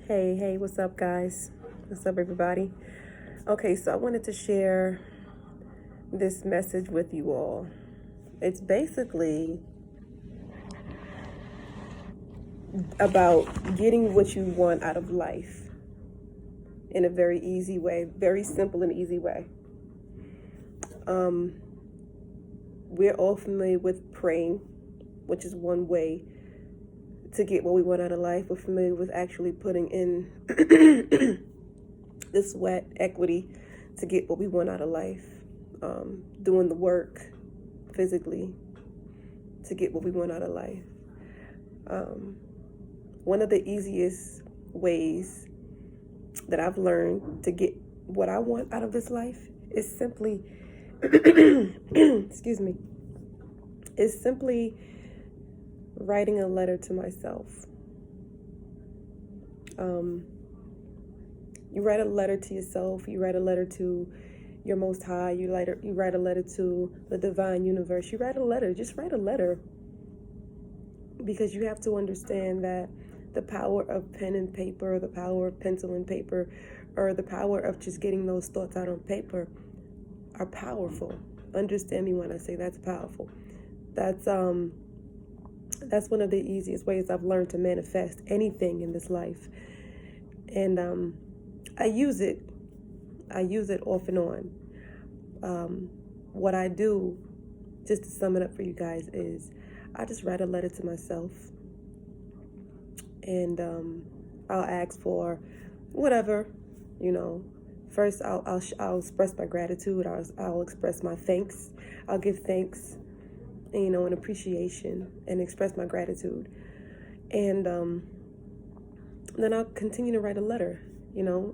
Hey, what's up, guys? What's up, everybody? Okay, so I wanted to share this message with you all. It's basically about getting what you want out of life in a very easy way, very simple and easy way. We're all familiar with praying, which is one way to get what we want out of life. We're familiar with actually putting in the sweat, equity to get what we want out of life. Doing the work physically to get what we want out of life. One of the easiest ways that I've learned to get what I want out of this life is simply, excuse me, is simply writing a letter to myself. You write a letter to yourself, you write a letter to your Most High, you write a letter to the divine universe. You write a letter, just write a letter, because you have to understand that the power of pen and paper, the power of pencil and paper, or the power of just getting those thoughts out on paper are powerful. Understand me when I say that's powerful. That's one of the easiest ways I've learned to manifest anything in this life. And I use it off and on. What I do, just to sum it up for you guys, is I just write a letter to myself, and I'll ask for whatever, First, I'll express my gratitude. I'll express my thanks. I'll give thanks, and appreciation, and express my gratitude, and then I'll continue to write a letter,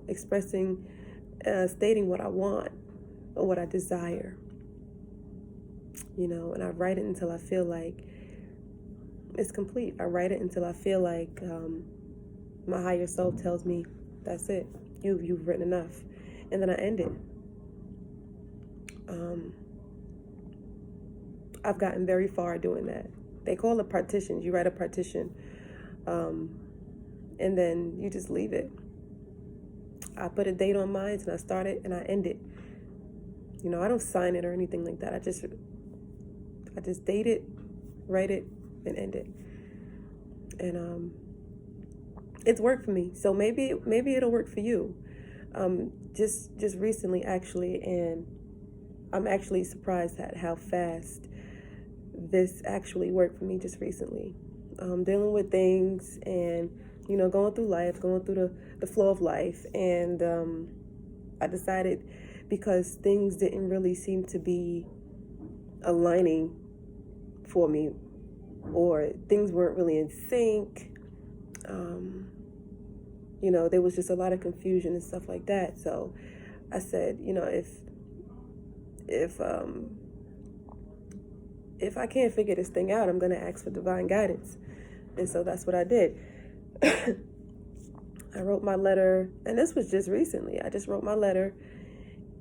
expressing, stating what I want or what I desire, and I write it until I feel like it's complete. I write it until I feel like my higher self tells me, that's it. You've written enough. And then I end it. I've gotten very far doing that. They call it partitions. You write a partition, and then you just leave it. I put a date on mine, and I start it, and I end it. I don't sign it or anything like that. I just date it, write it, and end it. And it's worked for me. So maybe it'll work for you. Just recently, actually, and I'm actually surprised at how fast this actually worked for me just recently. Dealing with things and, going through life, going through the flow of life. And I decided, because things didn't really seem to be aligning for me, or things weren't really in sync, there was just a lot of confusion and stuff like that. So I said, if I can't figure this thing out, I'm going to ask for divine guidance. And so that's what I did. I wrote my letter, and this was just recently. I just wrote my letter,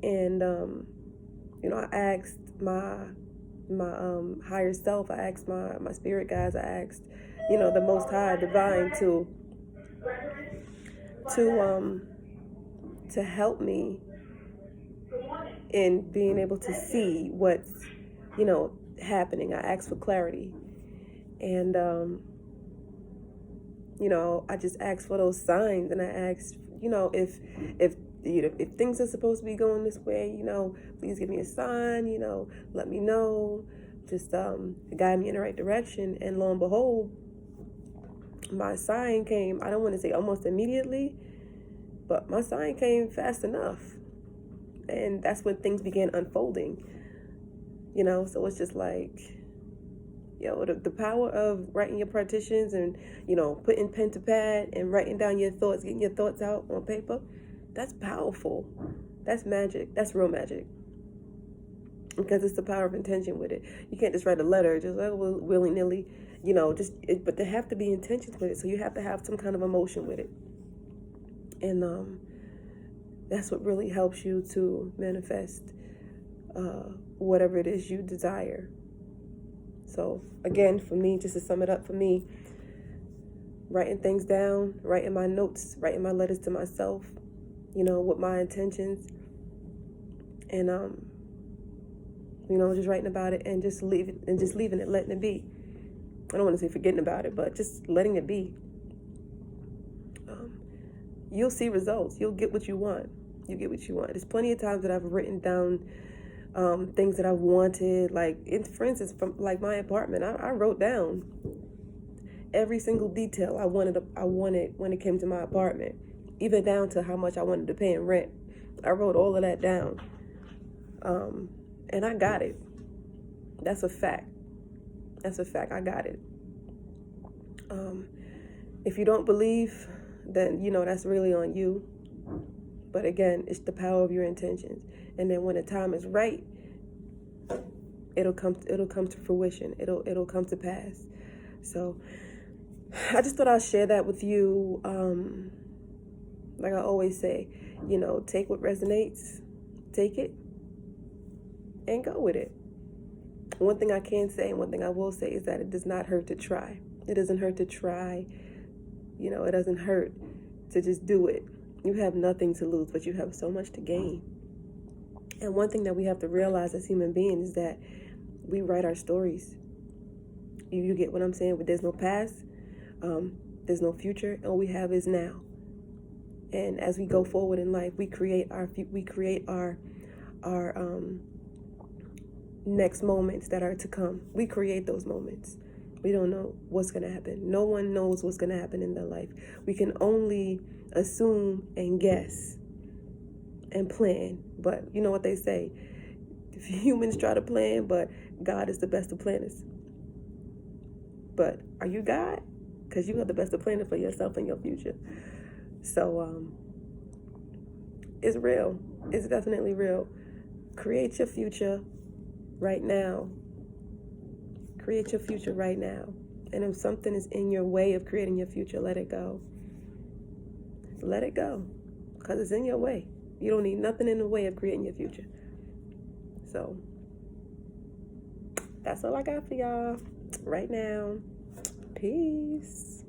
and I asked my higher self, I asked my spirit guides, I asked, the Most High, divine, to help me in being able to see what's, happening. I asked for clarity, and I just asked for those signs, and I asked, if things are supposed to be going this way, please give me a sign, let me know, just guide me in the right direction. And lo and behold, my sign came, I don't want to say almost immediately, but my sign came fast enough. And that's when things began unfolding, so it's just like, the power of writing your partitions and, putting pen to pad and writing down your thoughts, getting your thoughts out on paper, that's powerful. That's magic. That's real magic. Because it's the power of intention with it. You can't just write a letter just willy-nilly, but there have to be intentions with it. So you have to have some kind of emotion with it. And that's what really helps you to manifest whatever it is you desire. So again, for me, just to sum it up, for me, writing things down, writing my notes, writing my letters to myself, with my intentions, and just writing about it and just leaving it, letting it be. I don't want to say forgetting about it, but just letting it be. You'll see results. You'll get what you want. You get what you want. There's plenty of times that I've written down things that I wanted, for instance, from like my apartment. I wrote down every single detail I wanted when it came to my apartment, even down to how much I wanted to pay in rent. I wrote all of that down, and I got it. That's a fact. I got it. If you don't believe, then that's really on you. But again, it's the power of your intentions. And then when the time is right, it'll come to fruition. It'll come to pass. So I just thought I'd share that with you. Like I always say, take what resonates, take it, and go with it. One thing I can say, and one thing I will say, is that it does not hurt to try. It doesn't hurt to try. It doesn't hurt to just do it. You have nothing to lose, but you have so much to gain. And one thing that we have to realize as human beings is that we write our stories. You get what I'm saying? But there's no past, there's no future, and all we have is now. And as we go forward in life, we create our next moments that are to come. We create those moments. We don't know what's going to happen. No one knows what's going to happen in their life. We can only assume and guess and plan. But you know what they say? If humans try to plan, but God is the best of planners. But are you God? Because you are the best of planners for yourself and your future. So it's real. It's definitely real. Create your future right now. Create your future right now. And if something is in your way of creating your future, let it go. Let it go. Because it's in your way. You don't need nothing in the way of creating your future. So that's all I got for y'all right now. Peace.